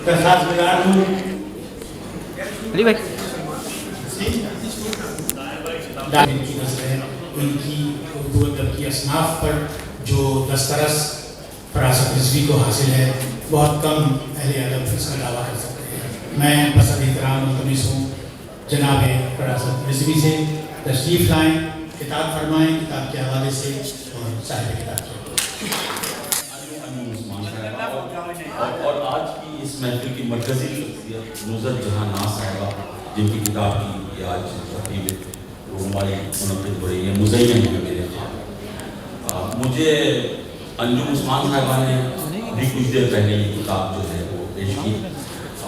درخواست گزار ہوں علی بھائی ان کی نظریں ان کی اردو ادب کی اصناف پر جو دسترس فراست رضوی کو حاصل ہے بہت کم اہل ادب اس کا دعویٰ کر سکتے ہیں. میں بصد احترام ملتمس ہوں جناب فراست رضوی سے تشریف لائیں، کتاب فرمائیں کتاب کے حوالے سے اور صاحب کتاب کے. اور آج کی اس محفل کی مرکزی شخصیت نصرت جہاں ناز صاحبہ جن کی کتاب کی یہ آج تقریب رونمائی منعقد ہو رہی ہے، مزین ہے میرے ہاں. مجھے انجم عثمان صاحبہ نے بھی کچھ دیر پہلے یہ کتاب جو ہے وہ پیش کی،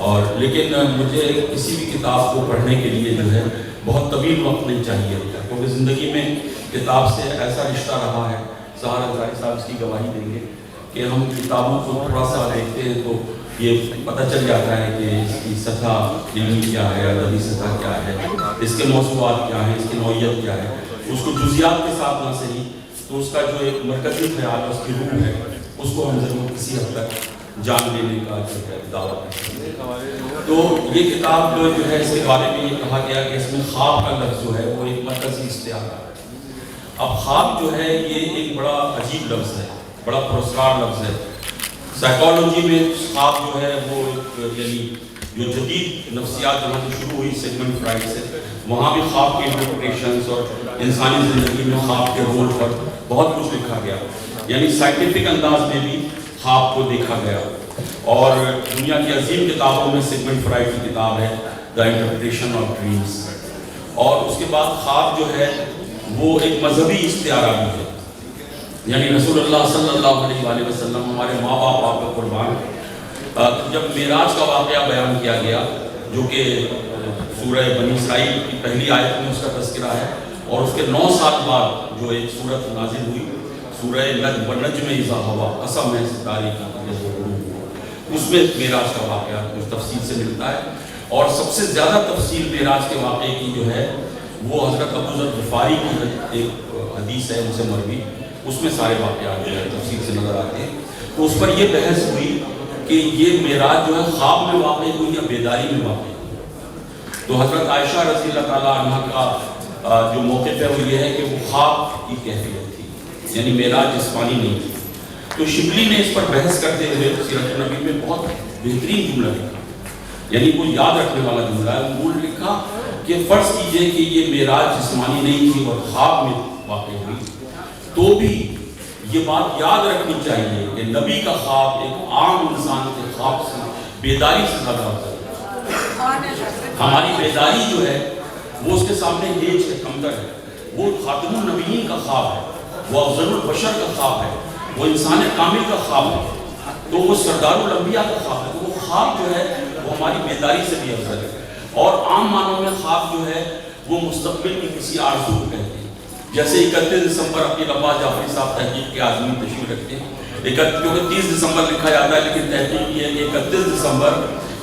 اور لیکن مجھے کسی بھی کتاب کو پڑھنے کے لیے جو ہے بہت طویل وقت نہیں چاہیے ہوتا، کیونکہ زندگی میں کتاب سے ایسا رشتہ رہا ہے. سہار انصاری صاحب اس کی گواہی دیں گے کہ ہم کتابوں کو تھوڑا سا دیکھتے ہیں تو یہ پتہ چل جاتا ہے کہ اس کی سطح علمی کیا ہے، ادبی سطح کیا ہے، اس کے موضوعات کیا ہیں، اس کی نوعیت کیا ہے. اس کو جزیات کے ساتھ نہ صحیح تو اس کا جو ایک مرکزی خیال ہے، اس کی روح ہے، اس کو ہم ضرور کسی حد تک جان لینے کا جو ہے دعویٰ کرتے ہیں. تو یہ کتاب جو ہے اس کے بارے میں یہ کہا گیا کہ اس میں خواب کا لفظ جو ہے وہ ایک مرکزی استعارہ ہے. اب خواب جو ہے یہ ایک بڑا عجیب لفظ ہے، بڑا پرسرار لفظ ہے. سائیکالوجی میں خواب جو ہے وہ یعنی جو جدید نفسیات جہاں سے شروع ہوئی سیگمنڈ فرائڈ سے، وہاں بھی خواب کے انٹرپریٹیشنز اور انسانی زندگی میں خواب کے رول پر بہت کچھ لکھا گیا. یعنی سائنٹیفک انداز میں بھی خواب کو دیکھا گیا، اور دنیا کی عظیم کتابوں میں سیگمنڈ فرائڈ کی کتاب ہے دا انٹرپریٹیشن آف ڈریمز. اور اس کے بعد خواب جو ہے وہ ایک مذہبی استعارہ بھی ہے. یعنی رسول اللہ صلی اللہ علیہ وآلہ وسلم ہمارے ماں باپ آپ کا قربان، جب معراج کا واقعہ بیان کیا گیا جو کہ سورہ بنی اسرائیل کی پہلی آیت میں اس کا تذکرہ ہے، اور اس کے 9 سال بعد جو ایک سورت نازل ہوئی سورہ نجم اذا ہوا، قسم ہے ستارے کی جب وہ غروب ہوا، اس میں معراج کا واقعہ کچھ تفصیل سے ملتا ہے. اور سب سے زیادہ تفصیل معراج کے واقعے کی جو ہے وہ حضرت ابو ذر غفاری کی ایک حدیث ہے ان سے مروی، اس میں سارے واقعات جو ہے تفصیل سے نظر آتے ہیں. تو اس پر یہ بحث ہوئی کہ یہ معراج جو ہے خواب میں واقع ہوئی یا بیداری میں واقع ہوئی. تو حضرت عائشہ رضی اللہ تعالیٰ عنہ کا جو موقف ہے وہ یہ ہے کہ وہ خواب کی کیفیت تھی، یعنی معراج جسمانی نہیں تھی. تو شبلی نے اس پر بحث کرتے ہوئے سیرت النبی میں بہت بہترین جملہ لکھا، یعنی وہ یاد رکھنے والا جملہ ہے. وہ لکھا کہ فرض کیجئے کہ یہ معراج جسمانی نہیں تھی اور خواب میں واقع ہوئی، تو بھی یہ بات یاد رکھنی چاہیے کہ نبی کا خواب ایک عام انسان کے خواب سے بیداری سے زیادہ ہوتا ہے. ہماری بیداری جو ہے وہ اس کے سامنے ہیچ ہے، کمتر ہے. وہ خاتم النبیین کا خواب ہے، وہ افضل البشر کا خواب ہے، وہ انسان کامل کا خواب ہے، تو وہ سردار الانبیاء کا خواب ہے. تو وہ خواب جو ہے وہ ہماری بیداری سے بھی افضل ہے. اور عام معنوں میں خواب جو ہے وہ مستقبل کی کسی آرزو کو کہتے ہیں. جیسے 31 دسمبر اپنی عباس جعفری صاحب تحقیق کے آدمی تشریف رکھتے ہیں، کیونکہ 30 دسمبر لکھا جاتا ہے، لیکن تحقیق یہ ہے کہ 31 دسمبر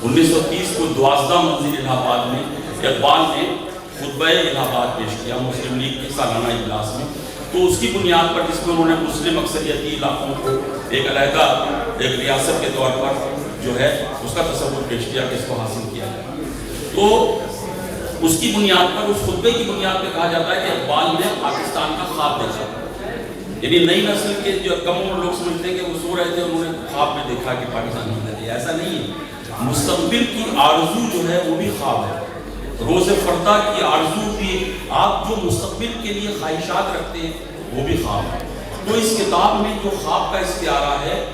1930 کو 12 منزل الہ آباد میں اقبال نے خطبہ الہ آباد پیش کیا مسلم لیگ کے سالانہ اجلاس میں. تو اس کی بنیاد پر جس میں انہوں نے مسلم اکثریتی علاقوں کو ایک علیحدہ ایک ریاست کے طور پر جو ہے اس کا تصور پیش کیا کہ اس کو حاصل کیا جائے. تو اس کی بنیاد پر، اس خطبے کی بنیاد پہ کہا جاتا ہے کہ اقبال نے پاکستان کا خواب دیکھا. یعنی نئی نسل کے جو کم عمر لوگ سمجھتے ہیں کہ وہ سو رہے تھے، انہوں نے خواب میں دیکھا کہ پاکستان بننا ہے. ایسا نہیں ہے. مستقبل کی آرزو جو ہے وہ بھی خواب ہے. روز فردا کی آرزو بھی، آپ جو مستقبل کے لیے خواہشات رکھتے ہیں وہ بھی خواب ہے. تو اس کتاب میں جو خواب کا استعارہ ہے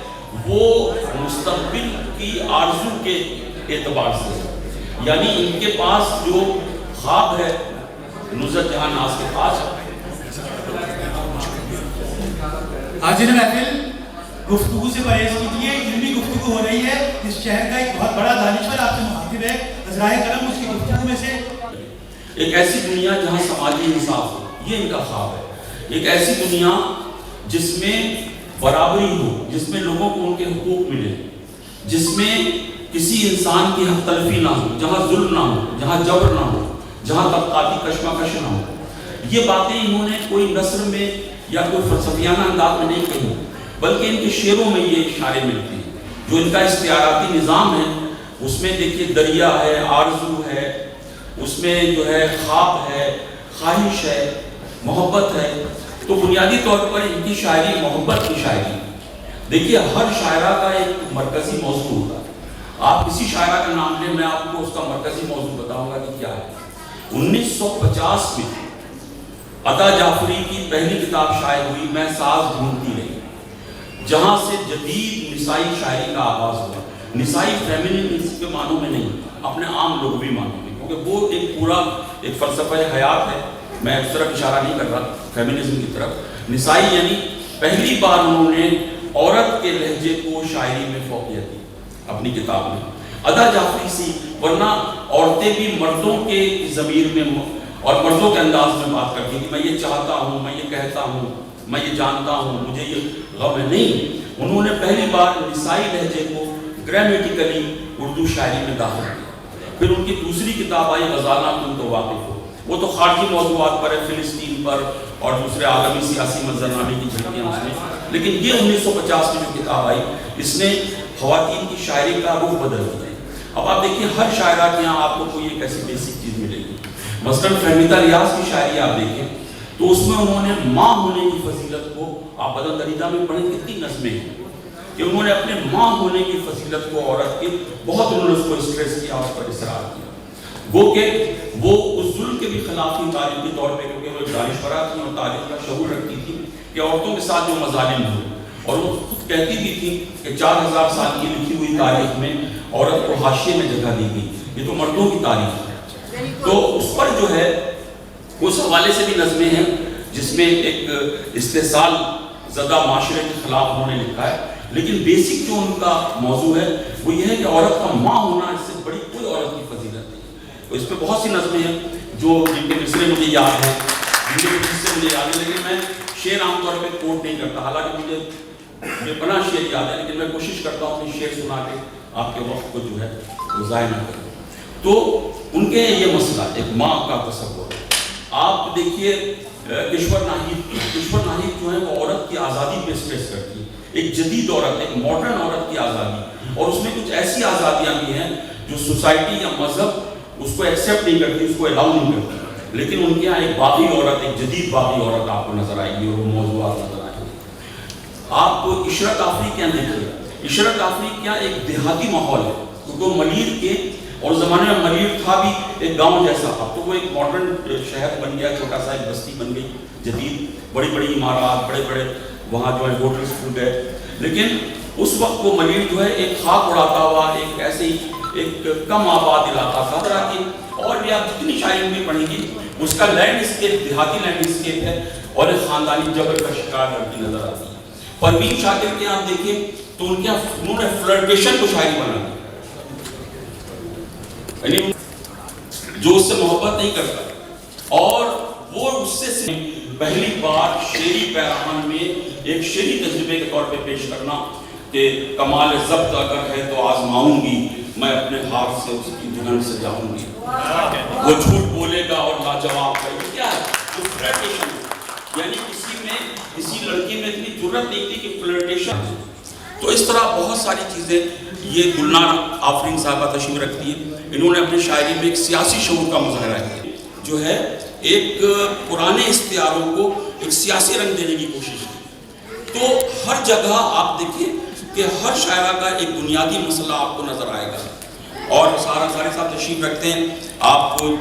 وہ مستقبل کی آرزو کے اعتبار سے، یعنی ان کے پاس جو خواب ہے نصرت جہاں ناز کے پاس. حاضرین محفل، گفتگو سے پرہیز کیجیے، علمی گفتگو ہو رہی ہے. اس شہر کا ایک بہت بڑا دانشور آپ سے مخاطب ہے، عذرائے کرم اس کی گفتگو میں سے. ایک ایسی دنیا جہاں سماجی انصاف ہو، یہ ان کا خواب ہے. ایک ایسی دنیا جس میں برابری ہو، جس میں لوگوں کو ان کے حقوق ملے، جس میں کسی انسان کی حق تلفی نہ ہو، جہاں ظلم نہ ہو، جہاں جبر نہ ہو، جہاں طبقاتی کشمکش نہ ہو. یہ باتیں انہوں نے کوئی نثر میں یا کوئی فلسفیانہ انداز میں نہیں کہی، بلکہ ان کے شعروں میں یہ اشارے ملتے ہیں. جو ان کا استعاراتی نظام ہے اس میں دیکھیے دریا ہے، آرزو ہے، اس میں جو ہے خواب ہے، خواہش ہے، محبت ہے. تو بنیادی طور پر ان کی شاعری محبت کی شاعری. دیکھیے ہر شاعرہ کا ایک مرکزی موضوع ہوتا ہے. آپ کسی شاعرہ کا نام لیں، میں آپ کو اس کا مرکزی موضوع بتاؤں گا کہ کیا ہے. 1950 میں عطا جعفری کی پہلی کتاب شائع ہوئی، میں ساز ڈھونڈتی رہی، جہاں سے جدید نسائی شاعری کا آغاز ہوا. نسائی فیمینزم کے معنوں میں نہیں، اپنے عام لغوی معنوں میں، کیونکہ وہ ایک پورا ایک فلسفہ حیات ہے. میں اس طرف اشارہ نہیں کر رہا فیمینزم کی طرف. نسائی یعنی پہلی بار انہوں نے عورت کے لہجے کو شاعری میں فوقیت دی اپنی کتاب میں. عطا جعفری سی، ورنہ عورتیں بھی مردوں کے ضمیر میں اور مردوں کے انداز میں بات کرتی تھی. میں یہ چاہتا ہوں، میں یہ کہتا ہوں، میں یہ جانتا ہوں، مجھے یہ غم ہے. نہیں، انہوں نے پہلی بار نسائی لہجے کو گرامیٹیکلی اردو شاعری میں داخل کیا. پھر ان کی دوسری کتاب آئی غزالہ تم تو واقف ہو. وہ تو خارجی موضوعات پر ہے، فلسطین پر اور دوسرے عالمی سیاسی منظرنامے کی جھلکیاں اس میں. لیکن یہ 1950 میں جو کتاب آئی، اس نے خواتین کی شاعری کا رخ بدل دیا. اب آپ دیکھیں ہر شاعرہ کے یہاں آپ کو کوئی ایک ایسی بیسک چیز ملے گی. مثلاً فہمیدہ ریاض کی شاعری آپ دیکھیں تو اس میں انہوں نے ماں ہونے کی فضیلت کو، آپ بدن دریدہ میں پڑھیں کتنی نظمیں ہیں کہ انہوں نے اپنے ماں ہونے کی فضیلت کو عورت کے بہت انہوں نے اس کو اسٹریس کیا، اس پر اصرار کیا. وہ کہ وہ اس ظلم کے بھی خلاف تھی تاریخی طور پہ، کیونکہ وہ ایک دانشورہ تھی اور تاریخ کا شعور رکھتی تھی کہ عورتوں کے ساتھ جو مظالم ہوئے. اور وہ خود کہتی بھی تھی کہ 4000 سال کی لکھی ہوئی تاریخ میں عورت کو حاشیے میں جگہ دی گئی، یہ تو مردوں کی تاریخ ہے. تو اس پر جو ہے اس حوالے سے بھی نظمیں ہیں جس میں ایک استحصال زدہ معاشرے کے خلاف انہوں نے لکھا ہے. لیکن بیسک جو ان کا موضوع ہے وہ یہ ہے کہ عورت کا ماں ہونا اس سے بڑی کوئی عورت کی فضیلت نہیں. تو اس پہ بہت سی نظمیں ہیں جو جن کے مصرے مجھے یاد ہیں، جن کے قصے مجھے یاد ہیں، لیکن میں شعر عام طور پہ کوٹ نہیں کرتا. حالانکہ مجھے بے پناہ شعر یاد ہے، لیکن میں کوشش کرتا ہوں کہ شعر سنا کے آپ کے وقت کو جو ہے وہ ضائع نہ کروں. تو ان کے یہ مسئلہ ایک ماں کا تصور ہے. آپ دیکھیے کشور ناہید جو ہے وہ عورت کی آزادی پہ اسٹریس کرتی ہے. ایک جدید عورت، ایک ماڈرن عورت کی آزادی، اور اس میں کچھ ایسی آزادیاں بھی ہیں جو سوسائٹی یا مذہب اس کو ایکسیپٹ نہیں کرتی، اس کو الاؤ نہیں کرتی. لیکن ان کے یہاں ایک باغی عورت، ایک جدید باغی عورت آپ کو نظر آئے گی اور وہ موضوعات نظر آئیں گے. آپ عشرت آفری کیا دیکھیے، عشرت آفری کیا ایک دیہاتی ماحول ہے، کیونکہ وہ ملیر کے، اور زمانے میں ملیر تھا بھی ایک گاؤں جیسا. اب تو وہ ایک ماڈرن شہر بن گیا، چھوٹا سا ایک بستی بن گئی جدید، بڑی بڑی عمارات، بڑے بڑے وہاں جو ہے ہوٹلس کھل گئے. لیکن اس وقت وہ ملیر جو ہے ایک خاک اڑاتا ہوا ایک ایسے ہی ایک کم آباد علاقہ تھا. طرح کی اور بھی آپ جتنی شاعری میں پڑھیں گی اس کا لینڈ اسکیپ دیہاتی لینڈ اسکیپ ہے، اور ایک خاندانی جبر کا شکار لڑکی نظر آتی ہے. پروین شاکر کے آپ دیکھیں تو ان کے انہوں نے فلرٹیشن کو شاعری بنا دی، یعنی جو اس سے محبت نہیں کرتا، اور وہ اس سے پہلی بار شعری پیرامن میں ایک شعری تجربے کے طور پہ پیش کرنا کہ کمال ضبط اگر ہے تو آزماؤں گی، میں اپنے ہاتھ سے اس کی دلہن سے جاؤں گی. وہ جھوٹ بولے گا اور لاجواب ہے. یہ کیا ہے؟ وہ فلرٹیشن، یعنی کسی لڑکی میں اتنی جرت نہیں تھی کہ فلرٹیشن. تو اس طرح بہت ساری چیزیں یہ گلنار آفرین صاحبہ تشریف رکھتی ہیں. انہوں نے اپنی شاعری میں ایک سیاسی شعور کا مظاہرہ کیا، جو ہے ایک پرانے استعاروں کو ایک سیاسی رنگ دینے کی کوشش کی. تو ہر جگہ آپ دیکھیں کہ ہر شاعرہ کا ایک بنیادی مسئلہ آپ کو نظر آئے گا. اور سارے صاحب تشریف رکھتے ہیں، آپ کو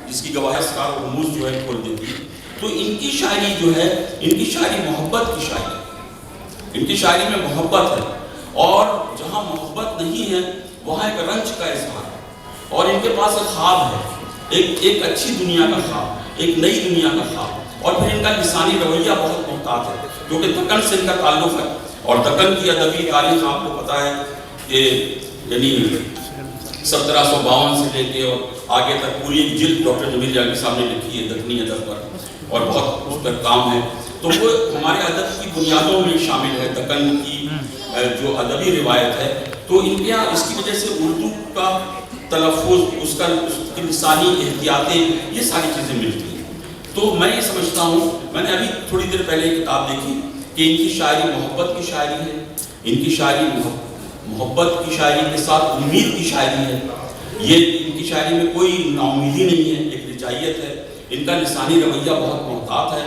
جس کی گواہی اسرار و رموز جو ہے کھول دیتی ہے. تو ان کی شاعری جو ہے، ان کی شاعری محبت کی شاعری ہے. ان کی شاعری میں محبت ہے، اور جہاں محبت نہیں ہے وہاں ایک رنج کا اظہار ہے. اور ان کے پاس ایک خواب ہے، ایک اچھی دنیا کا خواب، ایک نئی دنیا کا خواب. اور پھر ان کا لسانی رویہ بہت محتاط ہے، کیونکہ دکن سے ان کا تعلق ہے. اور دکن کی ادبی تاریخ آپ کو پتہ ہے کہ یعنی 1752 سے لے کے اور آگے تک پوری ایک جلد ڈاکٹر جمیل جاگی صاحب نے لکھی ہے دکنی ادب پر، اور بہت اس پر کام ہے. تو وہ ہمارے ادب کی بنیادوں میں شامل ہے دکن کی جو ادبی روایت ہے. تو ان کے یہاں اس کی وجہ سے اردو کا تلفظ، اس کی لسانی احتیاطیں، یہ ساری چیزیں ملتی ہیں. تو میں یہ سمجھتا ہوں، میں نے ابھی تھوڑی دیر پہلے ایک کتاب دیکھی کہ ان کی شاعری محبت کی شاعری ہے. ان کی شاعری محبت کی شاعری کے ساتھ امید کی شاعری ہے. یہ ان کی شاعری میں کوئی ناامیدی نہیں ہے, ایک رجائیت ہے. ان کا لسانی رویہ بہت محتاط ہے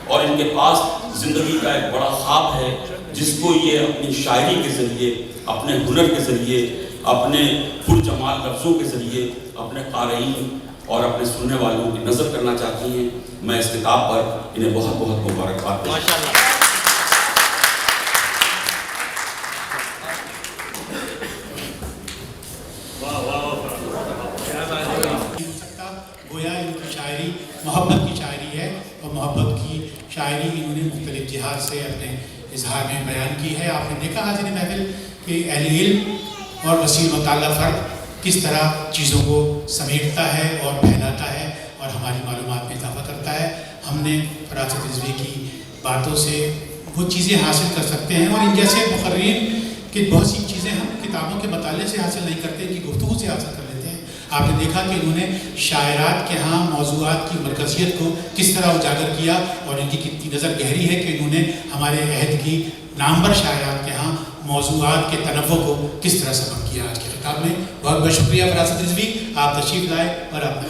اور ان کے پاس زندگی کا ایک بڑا خواب ہے جس کو یہ اپنی شاعری کے ذریعے, اپنے ہنر کے ذریعے, اپنے پرجمال لفظوں کے ذریعے اپنے قارئین اور اپنے سننے والوں کی نظر کرنا چاہتی ہیں. میں اس کتاب پر انہیں بہت بہت مبارکباد دیتا ہوں. گویا ان کی شاعری محبت کی شاعری ہے اور محبت کی شاعری انہوں نے مختلف جہات سے اپنے اظہار میں بیان کی ہے. آپ نے دیکھا حاضرین محفل کہ اہل علم اور وسیع مطالعہ فرد کس طرح چیزوں کو سمیٹتا ہے اور پھیلاتا ہے اور ہماری معلومات میں اضافہ کرتا ہے. ہم نے فراست رضوی کی باتوں سے وہ چیزیں حاصل کر سکتے ہیں اور ان جیسے مقررین کہ بہت سی چیزیں ہم کتابوں کے مطالعے سے حاصل نہیں کرتے, ان کی گفتگو سے حاصل کر لیتے ہیں. آپ نے دیکھا کہ انہوں نے شاعرات کے ہاں موضوعات کی مرکزیت کو کس طرح اجاگر کیا اور ان کی کتنی نظر گہری ہے کہ انہوں نے ہمارے عہد کی نامور شاعرات کے ہاں موضوعات کے تنوع کو کس طرح سبق کیا. آج کی خطاب میں بہت بہت شکریہ فراست رضوی, آپ تشریف لائے اور آپ نے